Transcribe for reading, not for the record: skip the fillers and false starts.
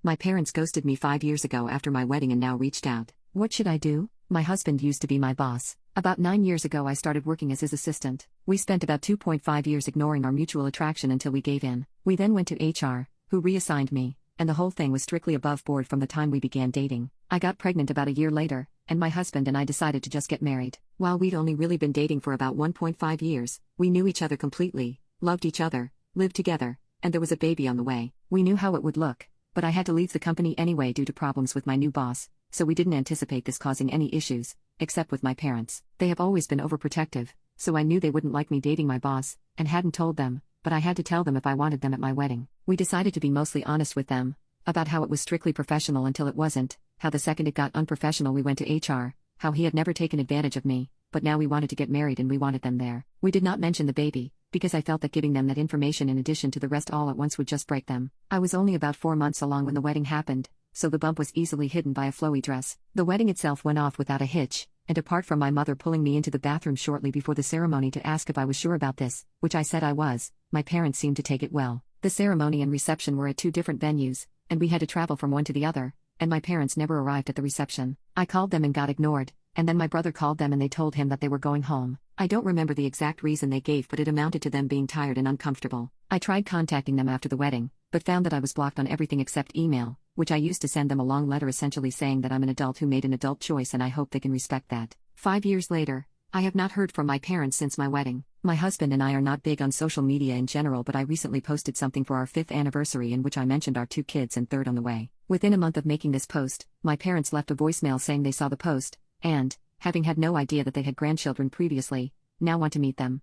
My parents ghosted me 5 years ago after my wedding and now reached out. What should I do? My husband used to be my boss. About 9 years ago, I started working as his assistant. We spent about 2.5 years ignoring our mutual attraction until we gave in. We then went to HR, who reassigned me, and the whole thing was strictly above board from the time we began dating. I got pregnant about a year later, and my husband and I decided to just get married. While we'd only really been dating for about 1.5 years, we knew each other completely, loved each other, lived together, and there was a baby on the way. We knew how it would look, but I had to leave the company anyway due to problems with my new boss, so we didn't anticipate this causing any issues, except with my parents. They have always been overprotective, so I knew they wouldn't like me dating my boss, and hadn't told them, but I had to tell them if I wanted them at my wedding. We decided to be mostly honest with them about how it was strictly professional until it wasn't, how the second it got unprofessional we went to HR, how he had never taken advantage of me, but now we wanted to get married and we wanted them there. We did not mention the baby, because I felt that giving them that information in addition to the rest all at once would just break them. I was only about 4 months along when the wedding happened, so the bump was easily hidden by a flowy dress. The wedding itself went off without a hitch, and apart from my mother pulling me into the bathroom shortly before the ceremony to ask if I was sure about this, which I said I was, my parents seemed to take it well. The ceremony and reception were at 2 different venues, and we had to travel from one to the other, and my parents never arrived at the reception. I called them and got ignored, and then my brother called them and they told him that they were going home. I don't remember the exact reason they gave, but it amounted to them being tired and uncomfortable. I tried contacting them after the wedding, but found that I was blocked on everything except email, which I used to send them a long letter essentially saying that I'm an adult who made an adult choice and I hope they can respect that. 5 years later, I have not heard from my parents since my wedding. My husband and I are not big on social media in general, but I recently posted something for our 5th anniversary in which I mentioned our 2 kids and third on the way. Within a month of making this post, my parents left a voicemail saying they saw the post, and, having had no idea that they had grandchildren previously, now want to meet them.